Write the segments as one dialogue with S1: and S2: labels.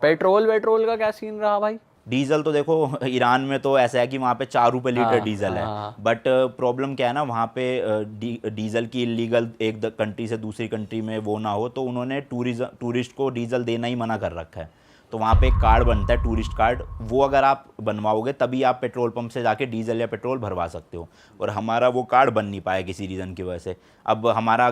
S1: Petrol वेट्रोल का क्या scene रहा भाई?
S2: डीजल तो देखो ईरान में तो ऐसा है कि वहाँ पे 4 रुपये लीटर डीजल है।
S1: हाँ।
S2: बट प्रॉब्लम क्या है ना, वहाँ पे डीजल की इलीगल एक कंट्री से दूसरी कंट्री में वो ना हो, तो उन्होंने टूरिस्ट को डीजल देना ही मना कर रखा है। तो वहाँ पे एक कार्ड बनता है, टूरिस्ट कार्ड, वो अगर आप बनवाओगे तभी आप पेट्रोल पंप से जाके डीजल या पेट्रोल भरवा सकते हो। और हमारा वो कार्ड बन नहीं पाया किसी रीज़न की वजह से। अब हमारा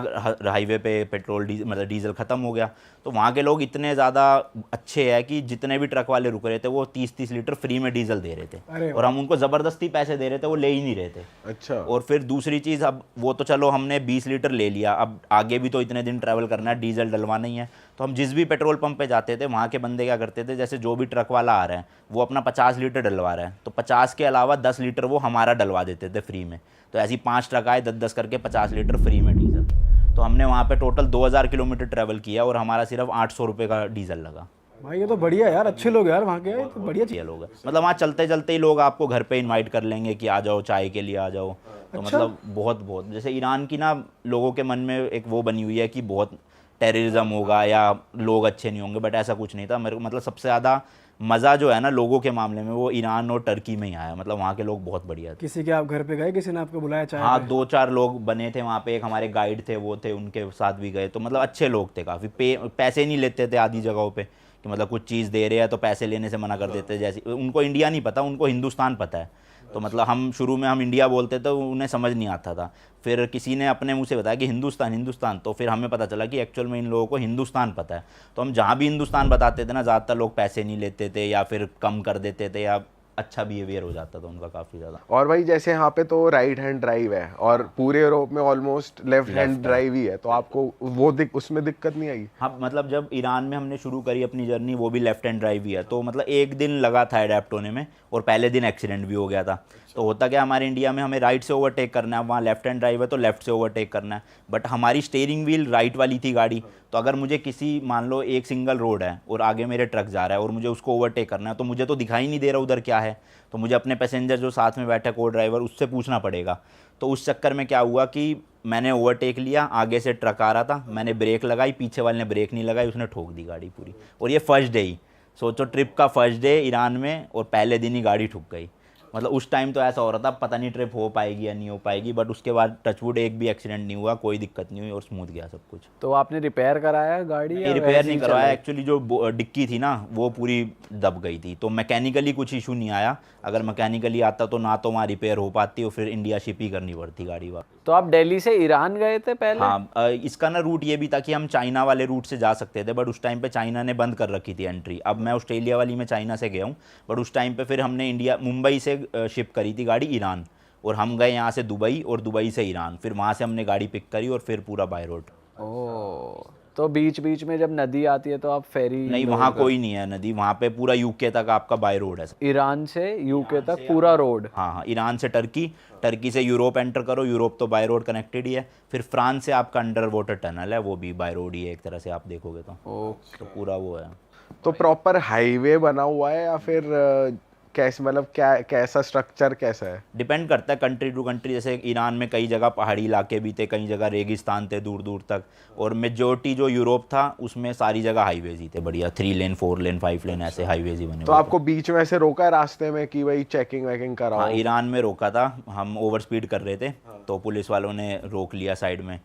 S2: हाईवे पे पेट्रोल मतलब डीजल ख़त्म हो गया। तो वहाँ के लोग इतने ज़्यादा अच्छे हैं कि जितने भी ट्रक वाले रुक रहे थे वो 30-30 लीटर फ्री में डीजल दे रहे थे, और हम उनको ज़बरदस्ती पैसे दे रहे थे, वो ले ही नहीं रहे थे।
S3: अच्छा।
S2: और फिर दूसरी चीज़, अब वो तो चलो हमने 20 लीटर ले लिया, अब आगे भी तो इतने दिन ट्रैवल करना है, डीजल डलवाना ही है। तो हम जिस भी पेट्रोल पंप पे जाते थे वहाँ के बंदे क्या करते थे, जैसे जो भी ट्रक वाला आ रहा है वो अपना 50 लीटर डलवा रहा है, तो 50 के अलावा 10 लीटर वो हमारा डलवा देते थे फ्री में। तो ऐसी 5 ट्रक आए, 10-10 करके 50 लीटर फ्री में डीजल। तो हमने वहाँ पे टोटल 2000 किलोमीटर ट्रैवल किया और हमारा सिर्फ 800 रुपये का डीजल लगा।
S4: भाई ये तो बढ़िया यार, अच्छे लोग यार वहाँ के, ये तो बढ़िया चीज़।
S2: ये लोग हैं, मतलब वहाँ चलते चलते ही लोग आपको घर पे इनवाइट कर लेंगे कि आ जाओ चाय के लिए आ जाओ। तो मतलब बहुत जैसे ईरान की ना लोगों के मन में एक वो बनी हुई है कि बहुत टेररिज्म होगा या लोग अच्छे नहीं होंगे, बट ऐसा कुछ नहीं था। मेरे को मतलब सबसे ज़्यादा मज़ा जो है ना लोगों के मामले में वो ईरान और टर्की में ही आया। मतलब वहाँ के लोग बहुत बढ़िया थे।
S4: किसी के आप घर पे गए, किसी ने आपको बुलाया चाय
S2: हाँ,
S4: पे?
S2: 2-4 लोग बने थे वहाँ पे, एक हमारे गाइड थे वो थे, उनके साथ भी गए। तो मतलब अच्छे लोग थे काफ़ी, पैसे नहीं लेते थे आधी जगहों पे, कि मतलब कुछ चीज़ दे रहे हैं तो पैसे लेने से मना कर देते। जैसे उनको इंडिया नहीं पता, उनको हिंदुस्तान पता है। तो मतलब हम शुरू में हम इंडिया बोलते तो उन्हें समझ नहीं आता था। फिर किसी ने अपने मुंह से बताया कि हिंदुस्तान हिंदुस्तान, तो फिर हमें पता चला कि एक्चुअल में इन लोगों को हिंदुस्तान पता है। तो हम जहाँ भी हिंदुस्तान बताते थे ना, ज़्यादातर लोग पैसे नहीं लेते थे या फिर कम कर देते थे या अच्छा बिहेवियर हो जाता था उनका काफ़ी ज़्यादा।
S3: और भाई जैसे यहाँ पे तो राइट हैंड ड्राइव है और पूरे यूरोप में ऑलमोस्ट लेफ्ट हैंड ड्राइव ही है, तो आपको वो उसमें दिक्कत नहीं आई?
S2: हाँ, मतलब जब ईरान में हमने शुरू करी अपनी जर्नी, वो भी लेफ्ट हैंड ड्राइव ही है, तो मतलब एक दिन लगा था अडेप्ट होने में, और पहले दिन एक्सीडेंट भी हो गया था। तो होता क्या, हमारे इंडिया में हमें राइट से ओवरटेक करना है, वहाँ लेफ्ट हैंड ड्राइव है तो लेफ्ट से ओवरटेक करना है। बट हमारी स्टीयरिंग व्हील राइट वाली थी गाड़ी, तो अगर मुझे किसी, मान लो एक सिंगल रोड है और आगे मेरे ट्रक जा रहा है और मुझे उसको ओवरटेक करना है, तो मुझे तो दिखाई नहीं दे रहा उधर क्या है, तो मुझे अपने पैसेंजर जो साथ में बैठा को ड्राइवर, उससे पूछना पड़ेगा। तो उस चक्कर में क्या हुआ कि मैंने ओवरटेक लिया, आगे से ट्रक आ रहा था, मैंने ब्रेक लगाई, पीछे वाले ने ब्रेक नहीं लगाई, उसने ठोक दी गाड़ी पूरी। और ये फर्स्ट डे ही, सोचो ट्रिप का फर्स्ट डे ईरान में, और पहले दिन ही गाड़ी ठुक गई। मतलब उस टाइम तो ऐसा हो रहा था पता नहीं ट्रिप हो पाएगी या नहीं हो पाएगी, बट उसके बाद टचवुड एक भी एक्सीडेंट नहीं हुआ, कोई दिक्कत नहीं हुई और स्मूथ गया सब कुछ।
S1: तो आपने रिपेयर कराया गाड़ी या
S2: रिपेयर
S1: वैसे
S2: नहीं
S1: ही
S2: करवाया,
S1: चलाई?
S2: एक्चुअली जो डिक्की थी ना वो पूरी दब गई थी, तो मैकेनिकली कुछ इशू नहीं आया। अगर मैकेनिकली आता तो ना तो वहाँ रिपेयर हो पाती और फिर इंडिया शिप ही करनी पड़ती गाड़ी वहाँ।
S1: तो आप दिल्ली से ईरान गए थे पहले?
S2: हाँ, इसका ना रूट ये भी था कि हम चाइना वाले रूट से जा सकते थे, बट उस टाइम पे चाइना ने बंद कर रखी थी एंट्री। अब मैं ऑस्ट्रेलिया वाली में चाइना से गया हूँ, बट उस टाइम पे फिर हमने इंडिया मुंबई से शिप करी थी गाड़ी ईरान, और हम गए यहाँ से दुबई और दुबई से ईरान, फिर वहाँ से हमने गाड़ी पिक करी और फिर पूरा बाय रोड।
S1: ओह, तो बीच बीच में जब नदी आती है तो आप फेरी?
S2: नहीं, वहाँ कोई नहीं है नदी, वहाँ पे पूरा यूके तक आपका बाय रोड है।
S1: ईरान से यूके तक पूरा रोड?
S2: हाँ हाँ, ईरान से टर्की, टर्की से यूरोप एंटर करो, यूरोप तो बाय रोड कनेक्टेड ही है। फिर फ्रांस से आपका अंडर वाटर टनल है, वो भी बाय रोड ही है एक तरह से आप देखोगे तो। तो पूरा वो है।
S3: तो प्रॉपर हाईवे बना हुआ है या फिर कैसे, मतलब क्या, कैसा स्ट्रक्चर कैसा है?
S2: डिपेंड करता है कंट्री टू कंट्री। जैसे ईरान में कई जगह पहाड़ी इलाके भी थे, कई जगह रेगिस्तान थे दूर दूर तक, और मेजोरिटी जो यूरोप था उसमें सारी जगह हाईवेज ही थे बढ़िया, 3 लेन 4 लेन 5 लेन ऐसे हाईवेज ही बने।
S3: तो आपको बीच में ऐसे रोका है रास्ते में कि भाई चेकिंग वेकिंग कराओ?
S2: हाँ, ईरान में रोका था, हम ओवर स्पीड कर रहे थे तो पुलिस वालों ने रोक लिया साइड में,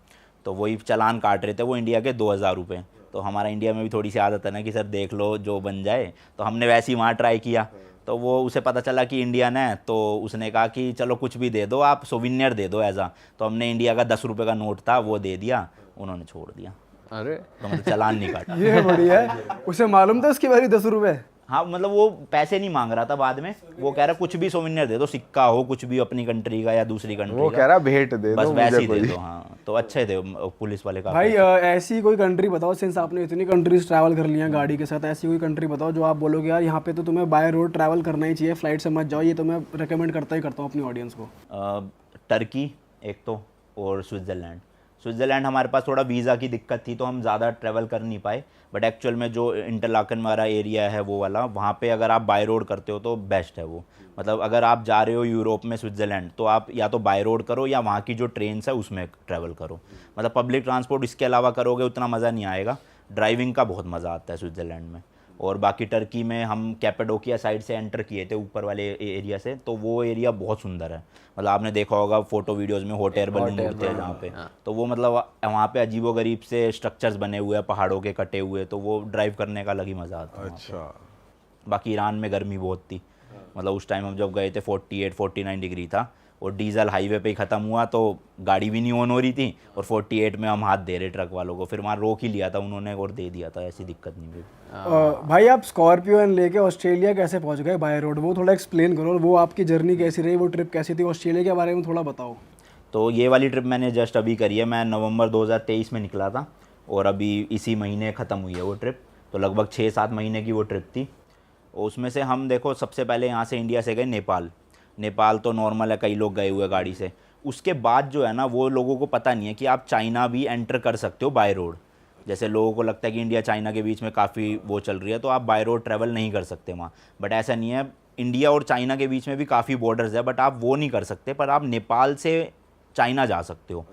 S2: तो वही चालान काट रहे थे वो इंडिया के 2000 रुपये। तो हमारा इंडिया में भी थोड़ी सी आदत है ना कि सर देख लो जो बन जाए, तो हमने वैसे ही वहाँ ट्राई किया। तो वो उसे पता चला कि इंडियन है, तो उसने कहा कि चलो कुछ भी दे दो, आप सोविनियर दे दो ऐसा। तो हमने इंडिया का 10 रुपये का नोट था वो दे दिया, उन्होंने छोड़ दिया।
S1: अरे
S2: तो मतलब चालान नहीं काटा।
S4: ये बढ़िया है, उसे मालूम था उसकी बारी 10 रुपए?
S2: हाँ, मतलब वो पैसे नहीं मांग रहा था बाद में, वो कह रहा कुछ भी सोविनियर दे दो, सिक्का हो कुछ भी अपनी कंट्री का या दूसरी कंट्री
S3: वो
S2: का,
S3: कह रहा भेंट दे
S2: बस
S3: दो
S2: वैसे
S3: मुझे
S2: ही
S3: कोई।
S2: दे दो। हाँ, तो अच्छे थे पुलिस वाले का।
S4: भाई ऐसी कोई कंट्री बताओ, सिंस आपने इतनी कंट्रीज ट्रैवल कर लिया गाड़ी के साथ, ऐसी कोई कंट्री बताओ जो आप बोलोगे यार यहाँ पे तो तुम्हें बाय रोड ट्रैवल करना ही चाहिए, फ्लाइट से मत जाओ, ये तो मैं रिकमेंड करता ही करता हूँ अपनी ऑडियंस को।
S2: टर्की एक तो, और स्विट्ज़रलैंड। स्विट्ज़रलैंड हमारे पास थोड़ा वीज़ा की दिक्कत थी तो हम ज़्यादा ट्रैवल कर नहीं पाए, बट एक्चुअल में जो इंटरलाकन वाला एरिया है वो वाला, वहाँ पे अगर आप बाय रोड करते हो तो बेस्ट है वो। मतलब अगर आप जा रहे हो यूरोप में स्विट्ज़रलैंड, तो आप या तो बाय रोड करो या वहाँ की जो ट्रेन्स है उसमें ट्रैवल करो। मतलब पब्लिक ट्रांसपोर्ट इसके अलावा करोगे उतना मज़ा नहीं आएगा। ड्राइविंग का बहुत मज़ा आता है स्विट्ज़रलैंड में। और बाकी टर्की में हम कैपेडोकिया साइड से एंटर किए थे, ऊपर वाले एरिया से, तो वो एरिया बहुत सुंदर है। मतलब आपने देखा होगा फोटो वीडियोस में हॉट एयर बलून उड़ते हैं जहाँ पे, तो वो मतलब वहाँ पे अजीबोगरीब से स्ट्रक्चर्स बने हुए हैं पहाड़ों के कटे हुए, तो वो ड्राइव करने का अलग ही मज़ा आता है।
S3: अच्छा।
S2: बाकी ईरान में गर्मी बहुत थी, मतलब उस टाइम हम जब गए थे 48-49 डिग्री था, और डीजल हाईवे पे ही ख़त्म हुआ तो गाड़ी भी नहीं ऑन हो रही थी, और 48 में हम हाथ दे रहे ट्रक वालों को, फिर वहाँ रोक ही लिया था उन्होंने और दे दिया था, ऐसी दिक्कत नहीं हुई।
S4: भाई आप स्कॉर्पियो लेके ऑस्ट्रेलिया कैसे पहुंच गए बाय रोड, वो थोड़ा एक्सप्लेन करो, और वो आपकी जर्नी कैसी रही, वो ट्रिप कैसी थी, ऑस्ट्रेलिया के बारे में थोड़ा बताओ।
S2: तो ये वाली ट्रिप मैंने जस्ट अभी करी है, मैं नवंबर 2023 में निकला था, और अभी इसी महीने ख़त्म हुई है वो ट्रिप, तो लगभग 6-7 महीने की वो ट्रिप थी। उसमें से हम देखो सबसे पहले यहाँ से इंडिया से गए नेपाल। नेपाल तो नॉर्मल है, कई लोग गए हुए गाड़ी से। उसके बाद जो है ना, वो लोगों को पता नहीं है कि आप चाइना भी एंटर कर सकते हो बाय रोड। जैसे लोगों को लगता है कि इंडिया चाइना के बीच में काफ़ी वो चल रही है, तो आप बाय रोड ट्रैवल नहीं कर सकते वहाँ, बट ऐसा नहीं है। इंडिया और चाइना के बीच में भी काफ़ी बॉर्डर्स है, बट आप वो नहीं कर सकते, पर आप नेपाल से चाइना जा सकते हो।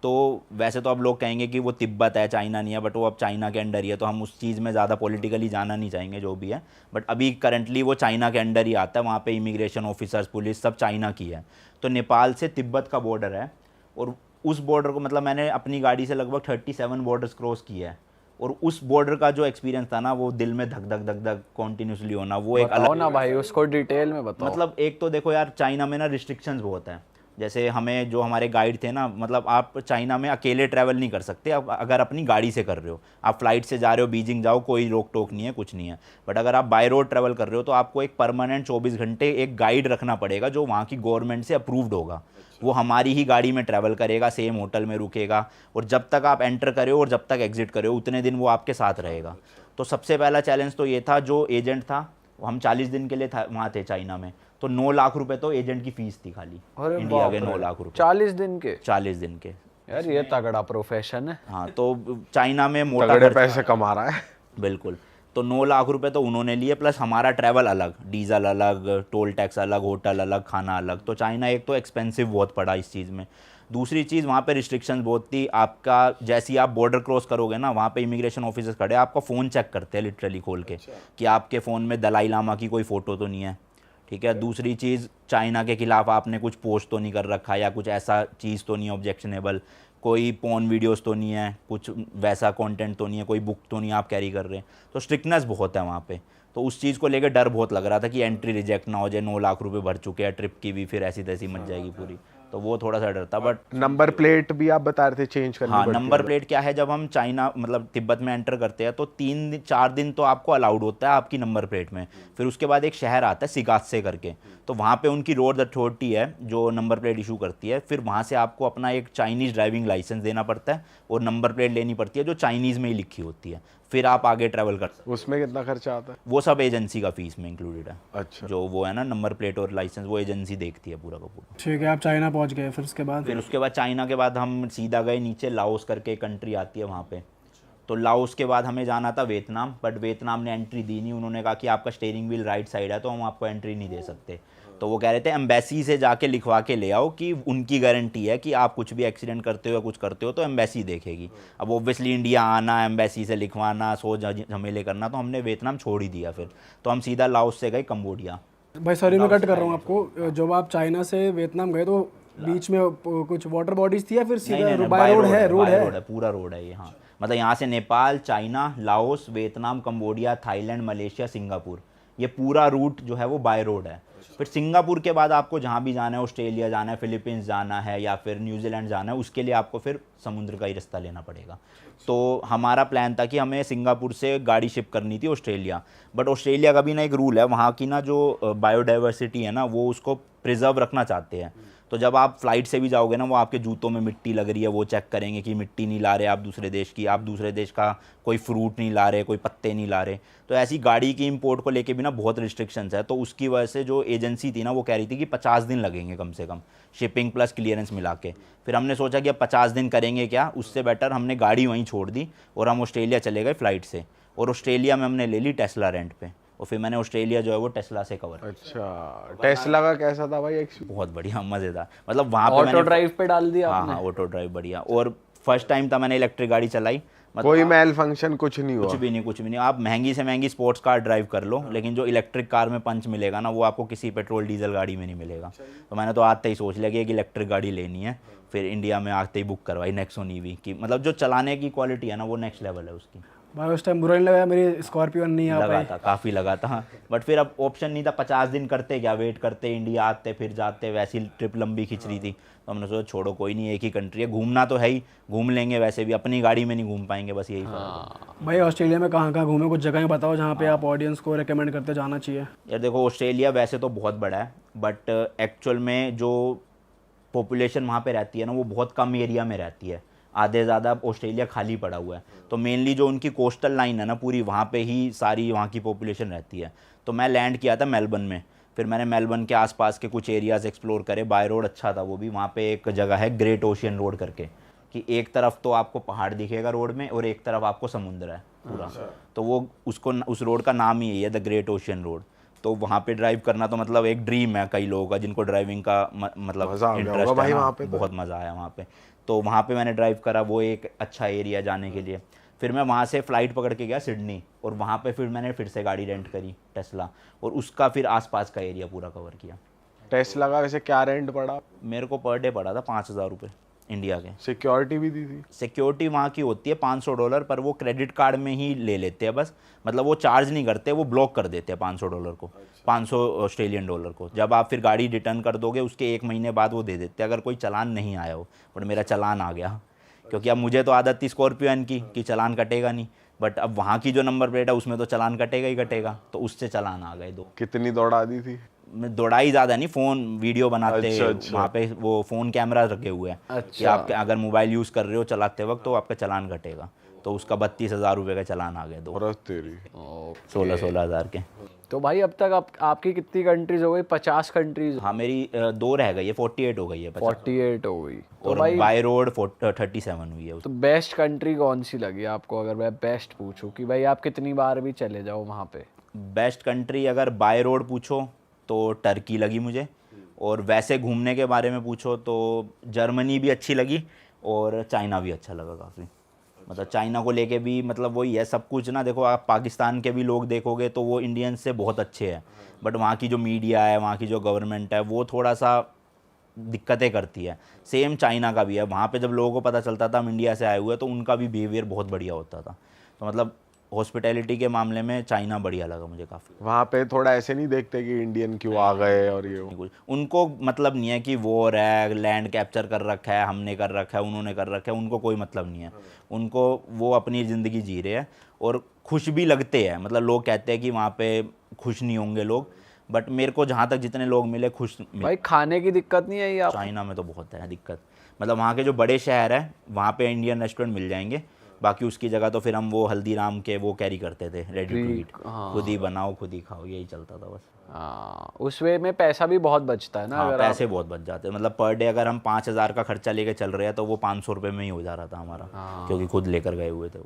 S2: तो वैसे तो अब लोग कहेंगे कि वो तिब्बत है, चाइना नहीं है, बट वो अब चाइना के अंडर ही है, तो हम उस चीज़ में ज़्यादा पॉलिटिकली जाना नहीं चाहेंगे जो भी है, बट अभी करंटली वो चाइना के अंडर ही आता है। वहाँ पे इमिग्रेशन ऑफिसर्स, पुलिस सब चाइना की है। तो नेपाल से तिब्बत का बॉर्डर है, और उस बॉर्डर को मतलब मैंने अपनी गाड़ी से लगभग 37 बॉर्डर्स क्रॉस किया है, और उस बॉर्डर का जो एक्सपीरियंस था ना, वो दिल में धक धक धक धक कॉन्टीन्यूसली होना, वो एक
S1: बताओ
S2: अलग
S1: ना भाई, उसको डिटेल में बताओ।
S2: मतलब एक तो देखो यार, चाइना में ना रिस्ट्रिक्शंस बहुत हैं। जैसे हमें जो हमारे गाइड थे ना, मतलब आप चाइना में अकेले ट्रैवल नहीं कर सकते, आप अगर अपनी गाड़ी से कर रहे हो, आप फ्लाइट से जा रहे हो बीजिंग जाओ, कोई रोक टोक नहीं है, कुछ नहीं है। बट अगर आप बाय रोड ट्रैवल कर रहे हो, तो आपको एक परमानेंट 24 घंटे एक गाइड रखना पड़ेगा, जो वहाँ की गवर्नमेंट से अप्रूव्ड होगा। वो हमारी ही गाड़ी में ट्रैवल करेगा, सेम होटल में रुकेगा, और जब तक आप एंटर करे हो और जब तक एग्जिट करे हो, उतने दिन वो आपके साथ रहेगा। तो सबसे पहला चैलेंज तो ये था, जो एजेंट था, हम 40 दिन के लिए वहाँ थे चाइना में, तो 9 लाख रुपए तो एजेंट की फीस थी खाली, इंडिया के 9 लाख रुपए
S1: 40 दिन के।
S2: 40 दिन के।
S1: यार ये तगड़ा प्रोफेशन है।
S2: हाँ, तो चाइना में मोटा
S3: तगड़े
S2: खर्चा-
S3: पैसे कमा रहा है।
S2: बिल्कुल। तो 9 लाख रुपए तो उन्होंने लिए, प्लस हमारा ट्रैवल अलग, डीजल अलग, टोल टैक्स अलग, होटल अलग, खाना अलग। तो चाइना एक तो एक्सपेंसिव बहुत पड़ा इस चीज़ में। दूसरी चीज़, वहाँ पे रिस्ट्रिक्शंस बहुत थी। आपका जैसे ही आप बॉर्डर क्रॉस करोगे ना, वहाँ पे इमिग्रेशन ऑफिसर्स खड़े, आपका फ़ोन चेक करते हैं लिटरली खोल के, कि आपके फ़ोन में दलाई लामा की कोई फ़ोटो तो नहीं है, ठीक है। दूसरी चीज़, चाइना के खिलाफ आपने कुछ पोस्ट तो नहीं कर रखा, या कुछ ऐसा चीज़ तो नहीं है ऑब्जेक्शनेबल, कोई पोर्न वीडियोस तो नहीं है, कुछ वैसा कंटेंट तो नहीं है, कोई बुक तो नहीं आप कैरी कर रहे हैं। तो स्ट्रिक्टनेस बहुत है वहाँ पे। तो उस चीज़ को लेकर डर बहुत लग रहा था कि एंट्री रिजेक्ट ना हो जाए, 9 लाख रुपए भर चुके हैं, ट्रिप की भी फिर ऐसी तैसी मच जाएगी पूरी। तो वो थोड़ा सा डर था। बट
S3: नंबर प्लेट भी आप बता रहे थे चेंज करनी
S2: हाँ,
S3: पड़ती है।
S2: नंबर प्लेट क्या है, जब हम चाइना मतलब तिब्बत में एंटर करते हैं, तो 3-4 दिन तो आपको अलाउड होता है आपकी नंबर प्लेट में। फिर उसके बाद एक शहर आता है सिगात्से करके, तो वहाँ पे उनकी रोड अथॉरिटी है जो नंबर प्लेट इशू करती है। फिर वहाँ से आपको अपना एक चाइनीज़ ड्राइविंग लाइसेंस देना पड़ता है, और नंबर प्लेट लेनी पड़ती है जो चाइनीज़ में ही लिखी होती है। फिर आप आगे ट्रैवल कर सकते
S3: उसमें कितना खर्चा आता है?
S2: वो सब एजेंसी का फीस में इंक्लूडेड है।
S3: अच्छा।
S2: जो वो है ना नंबर प्लेट और लाइसेंस, वो एजेंसी देखती है पूरा का पूरा।
S4: ठीक है, आप चाइना पहुंच गए, फिर उसके बाद?
S2: फिर उसके बाद चाइना के बाद हम सीधा गए नीचे, लाओस करके कंट्री आती है वहाँ पे। तो लाओस के बाद हमें जाना था वियतनाम, बट वियतनाम ने एंट्री दी नहीं। उन्होंने कहा कि आपका स्टीयरिंग व्हील राइट साइड है, तो हम आपको एंट्री नहीं दे सकते। तो वो कह रहे थे एम्बेसी से जाके लिखवा के ले आओ कि उनकी गारंटी है कि आप कुछ भी एक्सीडेंट करते हो या कुछ करते हो तो एम्बेसी देखेगी। अब ऑब्वियसली इंडिया आना, एम्बेसी से लिखवाना, सो झमेले करना, तो हमने वियतनाम छोड़ ही दिया। फिर तो हम सीधा लाओस से गए कंबोडिया।
S4: भाई सॉरी मैं कट कर रहा हूँ आपको, जब आप चाइना से वियतनाम गए तो बीच में कुछ वाटर बॉडीज थी या फिर सीधा बाय रोड है? रोड है,
S2: पूरा रोड है ये। हाँ, मतलब यहाँ से Nepal, China, Laos, Vietnam, Cambodia, Thailand, Malaysia, Singapore, ये पूरा रूट जो है वो बाय रोड है। फिर सिंगापुर के बाद आपको जहाँ भी जाना है, ऑस्ट्रेलिया जाना है, फिलीपींस जाना है, या फिर न्यूजीलैंड जाना है, उसके लिए आपको फिर समुद्र का ही रास्ता लेना पड़ेगा। तो हमारा प्लान था कि हमें सिंगापुर से गाड़ी शिप करनी थी ऑस्ट्रेलिया। बट ऑस्ट्रेलिया का भी ना एक रूल है, वहाँ की ना जो बायोडाइवर्सिटी है ना, वो उसको प्रिजर्व रखना चाहते हैं। तो जब आप फ्लाइट से भी जाओगे ना, वो आपके जूतों में मिट्टी लग रही है, वो चेक करेंगे कि मिट्टी नहीं ला रहे आप दूसरे देश की, आप दूसरे देश का कोई फ्रूट नहीं ला रहे, कोई पत्ते नहीं ला रहे। तो ऐसी गाड़ी की इंपोर्ट को लेके भी ना बहुत रिस्ट्रिक्शंस है। तो उसकी वजह से जो एजेंसी थी ना, वो कह रही थी कि 50 दिन लगेंगे कम से कम, शिपिंग प्लस क्लियरेंस मिला के। फिर हमने सोचा कि अब 50 दिन करेंगे क्या, उससे बेटर हमने गाड़ी वहीं छोड़ दी और हम ऑस्ट्रेलिया चले गए फ़्लाइट से। और ऑस्ट्रेलिया में हमने ले ली टेस्ला रेंट पे, और फिर मैंने ऑस्ट्रेलिया जो है वो टेस्ला से कवर।
S3: अच्छा, टेस्ला का कैसा था भाई एक्सपीरियंस?
S2: बहुत बढ़िया, मज़ेदार। मतलब वहाँ पे
S1: ऑटो ड्राइव पे डाल दिया
S2: हाँ
S1: आपने?
S2: हाँ, ऑटो ड्राइव बढ़िया। और फर्स्ट टाइम था मैंने इलेक्ट्रिक गाड़ी चलाई,
S3: कोई मेल फंक्शन कुछ नहीं हुआ।
S2: कुछ भी नहीं। आप महंगी से महंगी स्पोर्ट्स कार ड्राइव कर लो, लेकिन जो इलेक्ट्रिक कार में पंच मिलेगा ना, वो आपको किसी पेट्रोल डीजल गाड़ी में नहीं मिलेगा। तो मैंने तो आते ही सोच लिया कि एक इलेक्ट्रिक गाड़ी लेनी है। फिर इंडिया में आते ही बुक करवाई नेक्सॉन ईवी की। मतलब जो चलाने की क्वालिटी है ना, वो नेक्स्ट लेवल है उसकी।
S4: भाई उस टाइम बुरा नहीं लगा मेरी स्कॉर्पियो नहीं आ
S2: लगा
S4: पाई?
S2: था, काफ़ी लगा था, बट फिर अब ऑप्शन नहीं था। 50 दिन करते क्या, वेट करते, इंडिया आते फिर जाते, वैसी ट्रिप लंबी खिंच रही थी। तो हमने सोचा छोड़ो, कोई नहीं, एक ही कंट्री है, घूमना तो है ही, घूम लेंगे। वैसे भी अपनी गाड़ी में नहीं घूम पाएंगे, बस यही फर्क है।
S4: भाई ऑस्ट्रेलिया में कहाँ कहाँ घूमे, कुछ जगह बताओ जहाँ पे आप ऑडियंस को रेकमेंड करते जाना चाहिए।
S2: यार देखो, ऑस्ट्रेलिया वैसे तो बहुत बड़ा है, बट एक्चुअल में जो पॉपुलेशन वहाँ पे रहती है ना, वो बहुत कम एरिया में रहती है। आधे ज़्यादा ऑस्ट्रेलिया खाली पड़ा हुआ है। तो मेनली जो उनकी कोस्टल लाइन है ना पूरी, वहाँ पे ही सारी वहाँ की पॉपुलेशन रहती है। तो मैं लैंड किया था मेलबर्न में। फिर मैंने मेलबर्न के आसपास के कुछ एरियाज़ एक्सप्लोर करे। बाय रोड अच्छा था वो भी। वहाँ पे एक जगह है ग्रेट ओशियन रोड करके, कि एक तरफ तो आपको पहाड़ दिखेगा रोड में और एक तरफ आपको समुद्र है पूरा। तो वो उस रोड का नाम ही यही है, द ग्रेट ओशियन रोड। तो वहाँ पे ड्राइव करना तो मतलब एक ड्रीम है कई लोगों का, जिनको ड्राइविंग का मतलब
S3: मजा आ गया
S2: इंटरेस्ट
S3: होगा
S2: है
S3: भाई
S2: ना,
S3: वहाँ पे तो।
S2: बहुत मज़ा आया वहाँ पे। तो वहाँ पे मैंने ड्राइव करा, वो एक अच्छा एरिया जाने के लिए। फिर मैं वहाँ से फ़्लाइट पकड़ के गया सिडनी, और वहाँ पे फिर मैंने फिर से गाड़ी रेंट करी टेस्ला, और उसका फिर आसपास का एरिया पूरा कवर किया।
S3: टेस्ला का वैसे क्या रेंट पड़ा?
S2: मेरे को पर डे पड़ा था 5,000 रुपये इंडिया के।
S3: सिक्योरिटी भी दी थी?
S2: सिक्योरिटी वहाँ की होती है $500, पर वो क्रेडिट कार्ड में ही ले लेते हैं बस। मतलब वो चार्ज नहीं करते, वो ब्लॉक कर देते हैं $500 को, 500 ऑस्ट्रेलियन डॉलर को। जब आप फिर गाड़ी रिटर्न कर दोगे, उसके 1 महीने बाद वो दे देते हैं, अगर कोई चालान नहीं आया हो। बट मेरा चालान आ गया, क्योंकि अब मुझे तो आदत थी स्कॉर्पियन की कि चालान कटेगा नहीं, बट अब वहाँ की जो नंबर प्लेट है उसमें तो चालान कटेगा ही कटेगा। तो उससे चालान आ गए 2।
S3: कितनी दौड़ा दी थी?
S2: मैं दौड़ाई ज़्यादा नहीं, फ़ोन वीडियो बनाते।
S3: अच्छा।
S2: वहाँ पे वो फ़ोन कैमरा रखे हुए हैं कि आप अगर मोबाइल यूज़ कर रहे हो चलाते वक्त, तो आपका चालान कटेगा। तो उसका 32,000 रुपये का चालान आ गया 2।
S3: और तेरी
S2: 16 हज़ार के।
S1: तो भाई अब तक आपकी कितनी कंट्रीज हो गई? 50 कंट्रीज?
S2: हाँ, मेरी 2 रह गई है, 48 हो गई है।
S1: 48 हो गई। तो
S2: और
S1: भाई
S2: बाय रोड 37 हुई है।
S1: तो बेस्ट कंट्री कौन सी लगी आपको, अगर मैं बेस्ट पूछूं कि भाई आप कितनी बार भी चले जाओ वहाँ पे?
S2: बेस्ट कंट्री अगर बाय रोड पूछो तो टर्की लगी मुझे, और वैसे घूमने के बारे में पूछो तो जर्मनी भी अच्छी लगी, और चाइना भी अच्छा लगा काफ़ी। मतलब चाइना को लेके भी मतलब वही है सब कुछ ना। देखो, आप पाकिस्तान के भी लोग देखोगे तो वो इंडियन से बहुत अच्छे हैं, बट वहाँ की जो मीडिया है, वहाँ की जो गवर्नमेंट है, वो थोड़ा सा दिक्कतें करती है। सेम चाइना का भी है। वहाँ पे जब लोगों को पता चलता था हम इंडिया से आए हुए, तो उनका भी बिहेवियर बहुत बढ़िया होता था। तो मतलब हॉस्पिटैलिटी के मामले में चाइना बढ़िया लगा मुझे काफ़ी।
S3: वहाँ पे थोड़ा ऐसे नहीं देखते कि इंडियन क्यों आ गए और ये वो?
S2: कुछ उनको मतलब नहीं है कि वॉर है, लैंड कैप्चर कर रखा है, हमने कर रखा है, उन्होंने कर रखा है, उनको कोई मतलब नहीं है। उनको वो अपनी ज़िंदगी जी रहे हैं और खुश भी लगते हैं। मतलब लोग कहते हैं कि वहाँ पे खुश नहीं होंगे लोग, बट मेरे को जहाँ तक जितने लोग मिले खुश मिले।
S1: भाई खाने की दिक्कत नहीं आई आप?
S2: चाइना में तो बहुत है दिक्कत। मतलब वहाँ के जो बड़े शहर हैं वहाँ पे इंडियन रेस्टोरेंट मिल जाएंगे, बाकी उसकी जगह तो फिर हम वो हल्दीराम के वो कैरी करते थे, रेडी टू ईट। खुद ही बनाओ खुद ही खाओ, यही चलता था बस।
S1: हाँ, उस वे में पैसा भी बहुत बचता है ना।
S2: हाँ,
S1: अगर
S2: पैसे बहुत बच जाते हैं। मतलब पर डे अगर हम 5,000 का खर्चा लेके चल रहे हैं, तो वो 500 रुपये में ही हो जा रहा था हमारा, क्योंकि खुद लेकर गए हुए थे वो।